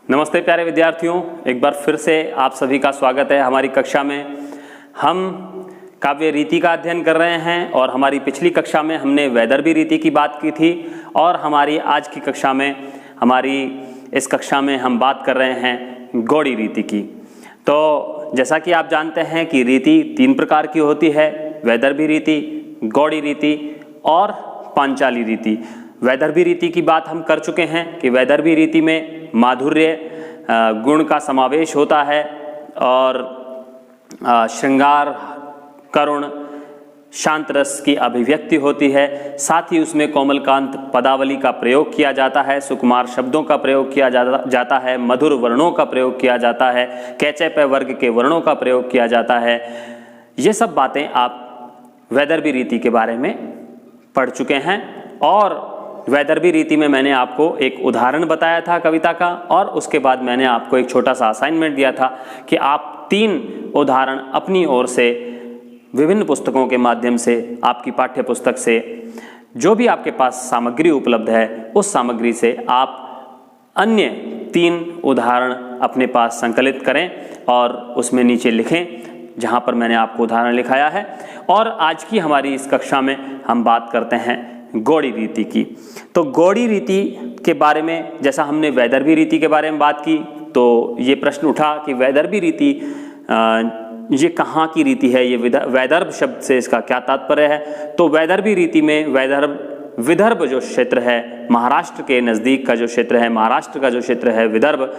नमस्ते प्यारे विद्यार्थियों, एक बार फिर से आप सभी का स्वागत है हमारी कक्षा में। हम काव्य रीति का अध्ययन कर रहे हैं और हमारी पिछली कक्षा में हमने वैदर्भी रीति की बात की थी और हमारी आज की कक्षा में इस कक्षा में हम बात कर रहे हैं गौड़ी रीति की। तो जैसा कि आप जानते हैं कि रीति 3 प्रकार की होती है, वैदर्भी रीति, गौड़ी रीति और पांचाली रीति। वैदर्भी रीति की बात हम कर चुके हैं कि वैदर्भी रीति में माधुर्य गुण का समावेश होता है और श्रृंगार, करुण, शांत रस की अभिव्यक्ति होती है। साथ ही उसमें कोमलकांत पदावली का प्रयोग किया जाता है, सुकुमार शब्दों का प्रयोग किया जाता है, मधुर वर्णों का प्रयोग किया जाता है, कैचे पे वर्ग के वर्णों का प्रयोग किया जाता है। ये सब बातें आप वैदर्भी रीति के बारे में पढ़ चुके हैं और वैदर्भी रीति में मैंने आपको एक उदाहरण बताया था कविता का और उसके बाद मैंने आपको एक छोटा सा असाइनमेंट दिया था कि आप 3 उदाहरण अपनी ओर से विभिन्न पुस्तकों के माध्यम से, आपकी पाठ्य पुस्तक से, जो भी आपके पास सामग्री उपलब्ध है उस सामग्री से आप अन्य 3 उदाहरण अपने पास संकलित करें और उसमें नीचे लिखें जहां पर मैंने आपको उदाहरण लिखाया है। और आज की हमारी इस कक्षा में हम बात करते हैं गौड़ी रीति की। तो गौड़ी रीति के बारे में, जैसा हमने वैदर्भी रीति के बारे में बात की, तो ये प्रश्न उठा कि वैदर्भी रीति ये कहाँ की रीति है, ये वैदर्भ शब्द से इसका क्या तात्पर्य है। तो वैदर्भी रीति में विदर्भ जो क्षेत्र है, महाराष्ट्र के नज़दीक का जो क्षेत्र है, महाराष्ट्र का जो क्षेत्र है विदर्भ,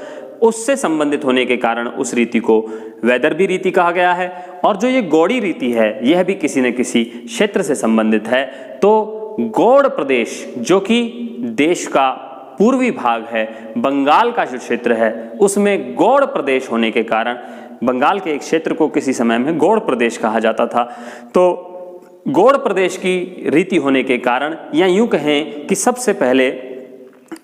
उससे संबंधित होने के कारण उस रीति को वैदर्भी रीति कहा गया है। और जो ये गौड़ी रीति है यह भी किसी न किसी क्षेत्र से संबंधित है। तो गौड़ प्रदेश जो कि देश का पूर्वी भाग है, बंगाल का जो क्षेत्र है उसमें गौड़ प्रदेश होने के कारण बंगाल के एक क्षेत्र को किसी समय में गौड़ प्रदेश कहा जाता था। तो गौड़ प्रदेश की रीति होने के कारण, या यूं कहें कि सबसे पहले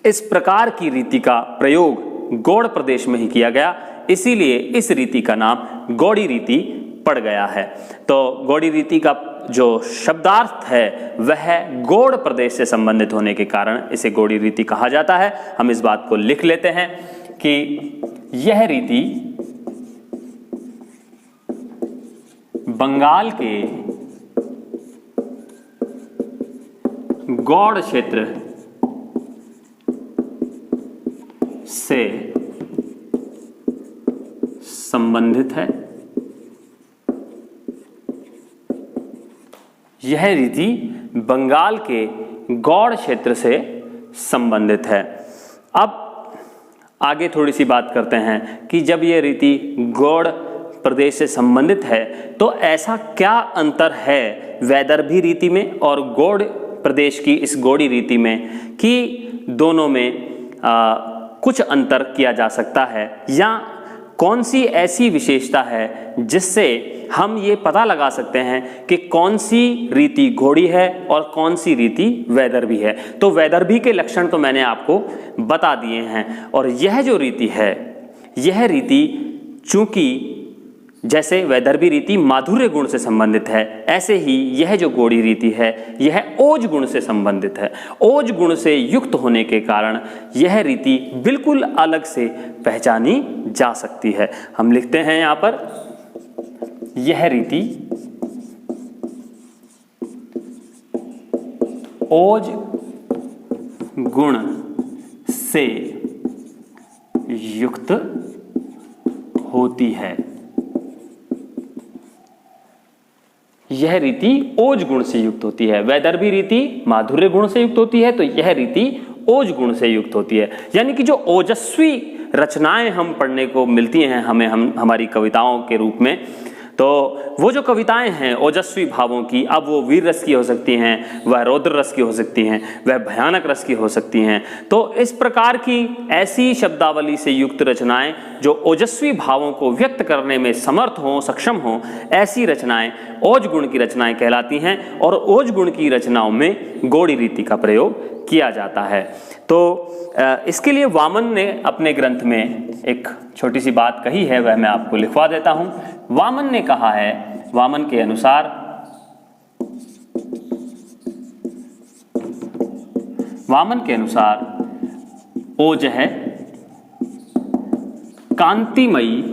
इस प्रकार की रीति का प्रयोग गौड़ प्रदेश में ही किया गया, इसीलिए इस रीति का नाम गौड़ी रीति पड़ गया है। तो गौड़ी रीति का जो शब्दार्थ है वह गौड़ प्रदेश से संबंधित होने के कारण इसे गौड़ी रीति कहा जाता है। हम इस बात को लिख लेते हैं कि यह रीति बंगाल के गौड़ क्षेत्र से संबंधित है। यह रीति बंगाल के गौड़ क्षेत्र से संबंधित है। अब आगे थोड़ी सी बात करते हैं कि जब यह रीति गौड़ प्रदेश से संबंधित है तो ऐसा क्या अंतर है वैदर्भी रीति में और गौड़ प्रदेश की इस गौड़ी रीति में कि दोनों में कुछ अंतर किया जा सकता है, या कौन सी ऐसी विशेषता है जिससे हम ये पता लगा सकते हैं कि कौन सी रीति गौड़ी है और कौन सी रीति वैदर्भी है। तो वैदर्भी के लक्षण तो मैंने आपको बता दिए हैं और यह जो रीति है, यह रीति चूंकि जैसे वैदर्भी रीति माधुर्य गुण से संबंधित है, ऐसे ही यह जो गौड़ी रीति है यह ओज गुण से संबंधित है। ओज गुण से युक्त होने के कारण यह रीति बिल्कुल अलग से पहचानी जा सकती है। हम लिखते हैं यहाँ पर, यह रीति ओज गुण से युक्त होती है। यह रीति ओज गुण से युक्त होती है। वैदर्भी रीति माधुर्य गुण से युक्त होती है, तो यह रीति ओज गुण से युक्त होती है। यानी कि जो ओजस्वी रचनाएं हम पढ़ने को मिलती हैं हमारी कविताओं के रूप में, तो वो जो कविताएं हैं ओजस्वी भावों की, अब वो वीर रस की हो सकती हैं, वह रौद्र रस की हो सकती हैं, वह भयानक रस की हो सकती हैं। तो इस प्रकार की ऐसी शब्दावली से युक्त रचनाएं जो ओजस्वी भावों को व्यक्त करने में समर्थ हों, सक्षम हों, ऐसी रचनाएं ओज गुण की रचनाएं कहलाती हैं और ओज गुण की रचनाओं में गौड़ी रीति का प्रयोग किया जाता है। तो इसके लिए वामन ने अपने ग्रंथ में एक छोटी सी बात कही है, वह मैं आपको लिखवा देता हूं। वामन ने कहा है, वामन के अनुसार ओज है कांतिमयी,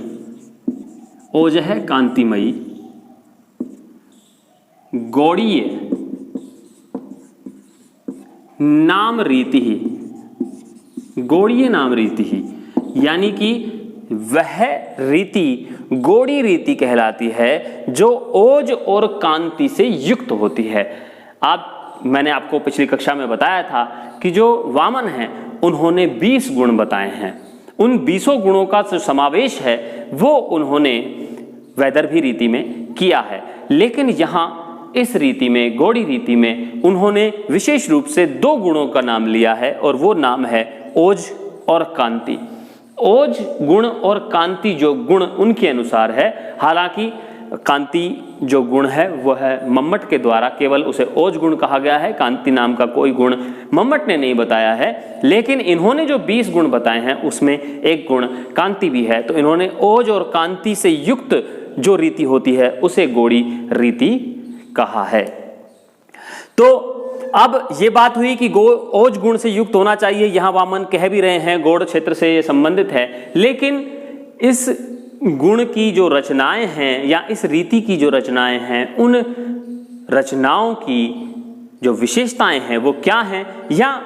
ओज है कांतिमयी, गौड़ीय नाम रीति ही, गौड़ीय नाम रीति ही, यानी कि वह रीति गौड़ी रीति कहलाती है जो ओज और कांति से युक्त होती है। मैंने आपको पिछली कक्षा में बताया था कि जो वामन हैं उन्होंने 20 गुण बताए हैं। उन 20 गुणों का जो समावेश है वो उन्होंने वैदर्भी रीति में किया है, लेकिन यहाँ इस रीति में, गौड़ी रीति में, उन्होंने विशेष रूप से 2 गुणों का नाम लिया है और वो नाम है ओज और कांति। ओज गुण और कांति जो गुण उनके अनुसार है, हालांकि कांति जो गुण है वह है मम्मट के द्वारा केवल उसे ओज गुण कहा गया है, कांति नाम का कोई गुण मम्मट ने नहीं बताया है, लेकिन इन्होंने जो 20 गुण बताए हैं उसमें एक गुण कांति भी है, तो इन्होंने ओज और कांति से युक्त जो रीति होती है उसे गौड़ी रीति कहा है। तो अब ये बात हुई कि ओज गुण से युक्त होना चाहिए, यहां वामन कह भी रहे हैं, गौड़ क्षेत्र से ये संबंधित है, लेकिन इस गुण की जो रचनाएं हैं या इस रीति की जो रचनाएं हैं, उन रचनाओं की जो विशेषताएं हैं वो क्या हैं, या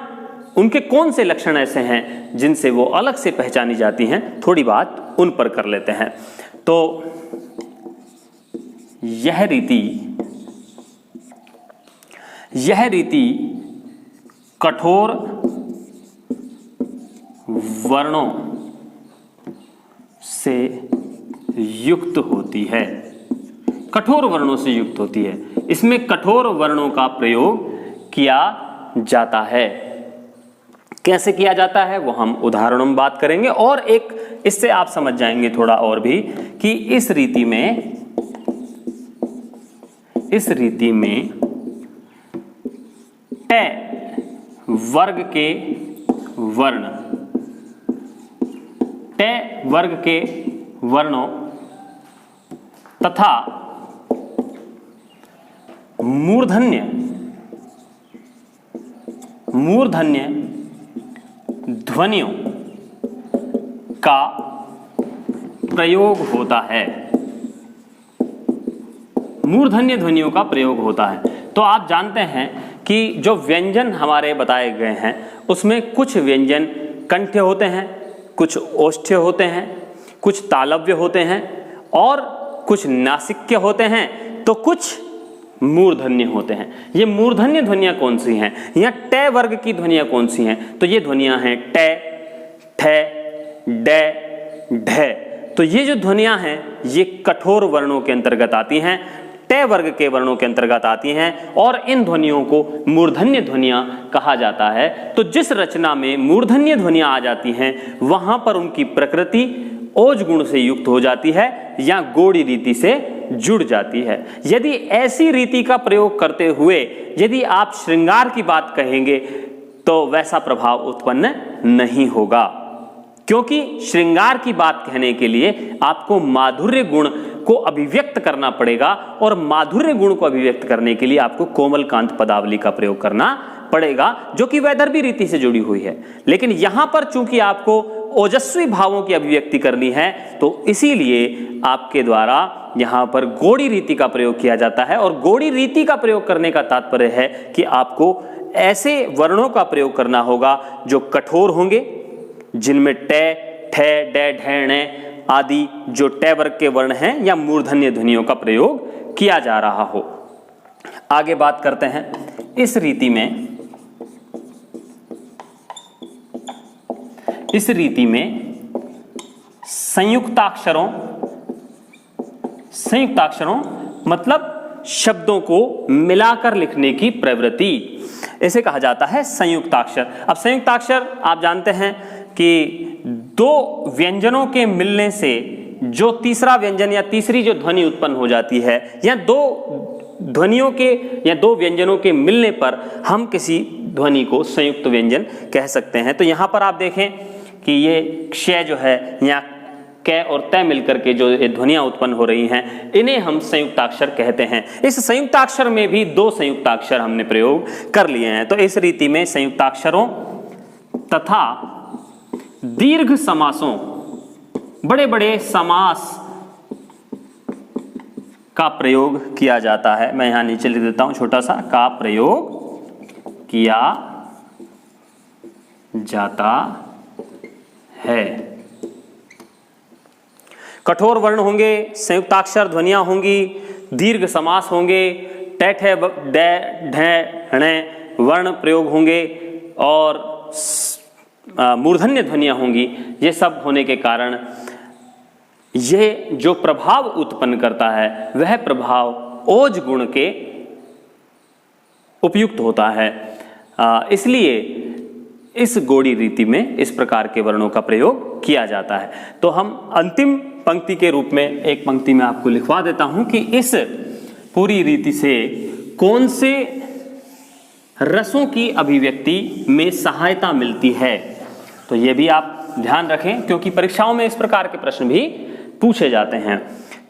उनके कौन से लक्षण ऐसे हैं जिनसे वो अलग से पहचानी जाती हैं, थोड़ी बात उन पर कर लेते हैं। तो यह रीति कठोर वर्णों से युक्त होती है, कठोर वर्णों से युक्त होती है। इसमें कठोर वर्णों का प्रयोग किया जाता है। कैसे किया जाता है वो हम उदाहरणों में बात करेंगे, और एक इससे आप समझ जाएंगे थोड़ा और भी कि इस रीति में ट वर्ग के वर्ण, ट वर्ग के वर्णों तथा मूर्धन्य ध्वनियों का प्रयोग होता है, मूर्धन्य ध्वनियों का प्रयोग होता है। तो आप जानते हैं कि जो व्यंजन हमारे बताए गए हैं उसमें कुछ व्यंजन कंठ्य होते हैं, कुछ ओष्ठ्य होते हैं, कुछ तालव्य होते हैं और कुछ नासिक्य होते हैं, तो कुछ मूर्धन्य होते हैं। ये मूर्धन्य ध्वनियां कौन सी हैं, या ट वर्ग की ध्वनियां कौन सी हैं, तो ये ध्वनियां हैं ट, ठ, ड, ढ। तो ये जो ध्वनियां हैं ये कठोर वर्णों के अंतर्गत आती हैं, ट वर्ग के वर्णों के अंतर्गत आती हैं, और इन ध्वनियों को मूर्धन्य ध्वनियां कहा जाता है। तो जिस रचना में मूर्धन्य ध्वनियां आ जाती हैं वहां पर उनकी प्रकृति ओज गुण से युक्त हो जाती है या गौड़ी रीति से जुड़ जाती है। यदि ऐसी रीति का प्रयोग करते हुए यदि आप श्रृंगार की बात कहेंगे तो वैसा प्रभाव उत्पन्न नहीं होगा, क्योंकि श्रृंगार की बात कहने के लिए आपको माधुर्य गुण को अभिव्यक्त करना पड़ेगा, और माधुर्य गुण को अभिव्यक्त करने के लिए आपको कोमलकांत पदावली का प्रयोग करना पड़ेगा, जो कि वैदर्भी रीति से जुड़ी हुई है। लेकिन यहां पर चूंकि आपको ओजस्वी भावों की अभिव्यक्ति करनी है, तो इसीलिए आपके द्वारा यहां पर गौड़ी रीति का प्रयोग किया जाता है। और गौड़ी रीति का प्रयोग करने का तात्पर्य है कि आपको ऐसे वर्णों का प्रयोग करना होगा जो कठोर होंगे, जिनमें ट, ठ, ड, ढ, ण आदि जो ट वर्ग के वर्ण हैं या मूर्धन्य ध्वनियों का प्रयोग किया जा रहा हो। आगे बात करते हैं। इस रीति में संयुक्ताक्षरों मतलब शब्दों को मिलाकर लिखने की प्रवृत्ति, इसे कहा जाता है संयुक्ताक्षर। अब संयुक्ताक्षर आप जानते हैं कि दो व्यंजनों के मिलने से जो तीसरा व्यंजन या तीसरी जो ध्वनि उत्पन्न हो जाती है, या दो ध्वनियों के या दो व्यंजनों के मिलने पर हम किसी ध्वनि को संयुक्त व्यंजन कह सकते हैं। तो यहाँ पर आप देखें कि ये क्षय जो है या क और त मिलकर के जो ये ध्वनियां उत्पन्न हो रही हैं, इन्हें हम संयुक्ताक्षर कहते हैं। इस संयुक्ताक्षर में भी 2 संयुक्ताक्षर हमने प्रयोग कर लिए हैं। तो इस रीति में संयुक्ताक्षरों तथा दीर्घ समासों बड़े बड़े समास का प्रयोग किया जाता है। मैं यहां नीचे लिख देता हूं छोटा सा, का प्रयोग किया जाता है। कठोर वर्ण होंगे, संयुक्ताक्षर ध्वनियां होंगी, दीर्घ समास होंगे, टैठे ढे वर्ण प्रयोग होंगे और मूर्धन्य ध्वनियां होंगी। ये सब होने के कारण ये जो प्रभाव उत्पन्न करता है वह प्रभाव ओज गुण के उपयुक्त होता है। इसलिए इस गोड़ी रीति में इस प्रकार के वर्णों का प्रयोग किया जाता है। तो हम अंतिम पंक्ति के रूप में एक पंक्ति में आपको लिखवा देता हूं कि इस पूरी रीति से कौन से रसों की अभिव्यक्ति में सहायता मिलती है। तो ये भी आप ध्यान रखें, क्योंकि परीक्षाओं में इस प्रकार के प्रश्न भी पूछे जाते हैं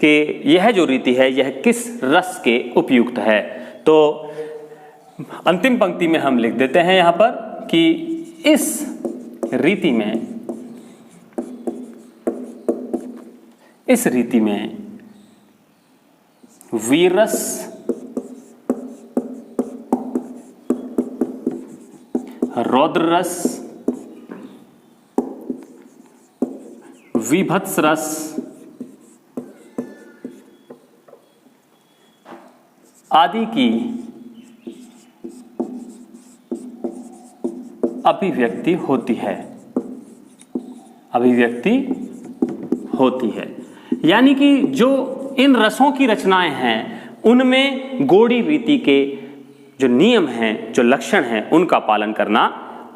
कि यह जो रीति है यह किस रस के उपयुक्त है। तो अंतिम पंक्ति में हम लिख देते हैं यहां पर कि इस रीति में वीरस, रौद्र रस, विभत्स रस, आदि की अभिव्यक्ति होती है। यानी कि जो इन रसों की रचनाएं हैं उनमें गोड़ी रीति के जो नियम हैं, जो लक्षण हैं, उनका पालन करना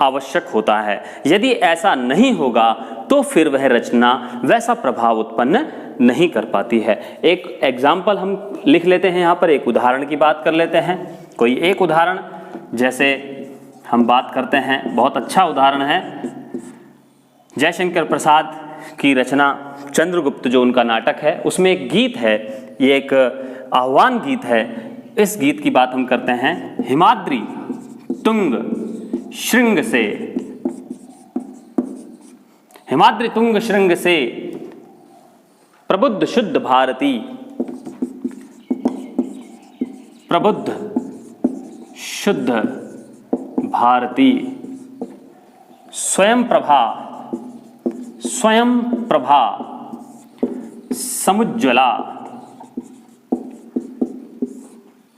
आवश्यक होता है। यदि ऐसा नहीं होगा तो फिर वह रचना वैसा प्रभाव उत्पन्न नहीं कर पाती है। एक एग्जाम्पल हम लिख लेते हैं यहाँ पर, एक उदाहरण की बात कर लेते हैं। कोई एक उदाहरण जैसे हम बात करते हैं, बहुत अच्छा उदाहरण है जयशंकर प्रसाद की रचना चंद्रगुप्त, जो उनका नाटक है, उसमें एक गीत है, ये एक आह्वान गीत है। इस गीत की बात हम करते हैं। हिमाद्री तुंग श्रृंग से, हिमाद्री तुंग श्रृंग से प्रबुद्ध शुद्ध भारती, प्रबुद्ध शुद्ध भारती, स्वयं प्रभा समुज्ज्वला,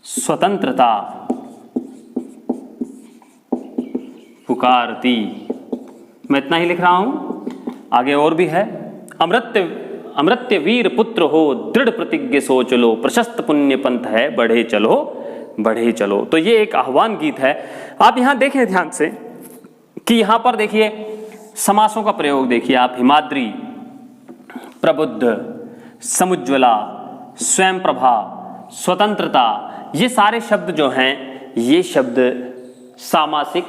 स्वतंत्रता पुकारती। मैं इतना ही लिख रहा हूं, आगे और भी है। अमृत्य वीर पुत्र हो, दृढ़ प्रतिज्ञ सोच लो, प्रशस्त पुण्य पंथ है, बढ़े चलो। तो ये एक आह्वान गीत है। आप यहां देखें ध्यान से कि यहां पर देखिए समासों का प्रयोग देखिए आप। हिमाद्री, प्रबुद्ध, समुज्ज्वला, स्वयं प्रभा, स्वतंत्रता, ये सारे शब्द जो हैं ये शब्द सामासिक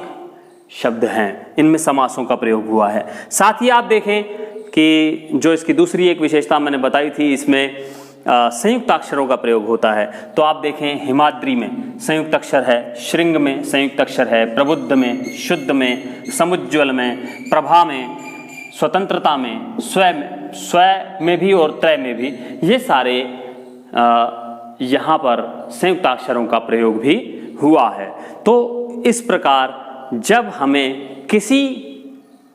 शब्द हैं, इनमें समासों का प्रयोग हुआ है। साथ ही आप देखें कि जो इसकी दूसरी एक विशेषता मैंने बताई थी, इसमें संयुक्त अक्षरों का प्रयोग होता है। तो आप देखें हिमाद्री में संयुक्त अक्षर है, श्रृंग में संयुक्त अक्षर है, प्रबुद्ध में, शुद्ध में, समुज्ज्वल में, प्रभा में, स्वतंत्रता में, स्व में भी और त्रय में भी, ये सारे यहाँ पर संयुक्त अक्षरों का प्रयोग भी हुआ है। तो इस प्रकार जब हमें किसी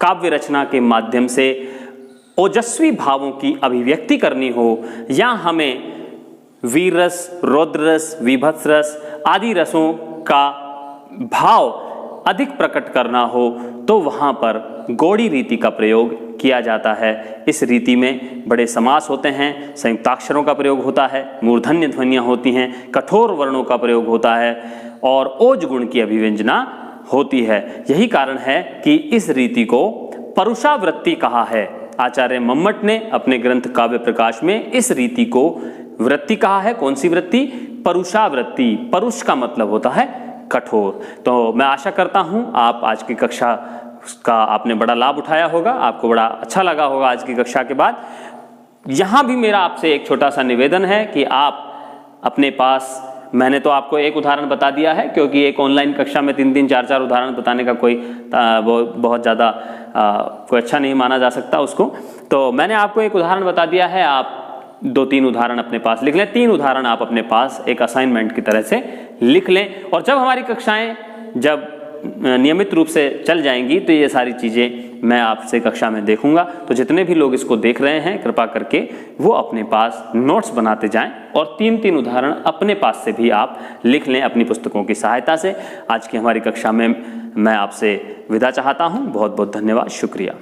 काव्य रचना के माध्यम से ओजस्वी भावों की अभिव्यक्ति करनी हो, या हमें वीर रस, रौद्र रस, विभत्स रस आदि रसों का भाव अधिक प्रकट करना हो, तो वहाँ पर गौड़ी रीति का प्रयोग किया जाता है। इस रीति में बड़े समास होते हैं, संयुक्ताक्षरों का प्रयोग होता है, मूर्धन्य ध्वनियाँ होती हैं, कठोर वर्णों का प्रयोग होता है और ओज गुण की अभिव्यंजना होती है। यही कारण है कि इस रीति को परुषावृत्ति कहा है। आचार्य मम्मट ने अपने ग्रंथ काव्य प्रकाश में इस रीति को वृत्ति कहा है। कौन सी वृत्ति? परुषावृत्ति। परुष का मतलब होता है कठोर। तो मैं आशा करता हूं आप आज की कक्षा का आपने बड़ा लाभ उठाया होगा, आपको बड़ा अच्छा लगा होगा आज की कक्षा के बाद। यहाँ भी मेरा आपसे एक छोटा सा निवेदन है कि आप अपने पास मैंने तो आपको एक उदाहरण बता दिया है, क्योंकि एक ऑनलाइन कक्षा में 3-3, 4-4 उदाहरण बताने का कोई बहुत ज़्यादा कोई अच्छा नहीं माना जा सकता उसको। तो मैंने आपको एक उदाहरण बता दिया है, आप 2-3 उदाहरण अपने पास लिख लें, 3 उदाहरण आप अपने पास एक असाइनमेंट की तरह से लिख लें। और जब हमारी कक्षाएं जब नियमित रूप से चल जाएंगी तो ये सारी चीज़ें मैं आपसे कक्षा में देखूंगा। तो जितने भी लोग इसको देख रहे हैं, कृपा करके वो अपने पास नोट्स बनाते जाएं और 3-3 उदाहरण अपने पास से भी आप लिख लें अपनी पुस्तकों की सहायता से। आज की हमारी कक्षा में मैं आपसे विदा चाहता हूं। बहुत बहुत धन्यवाद, शुक्रिया।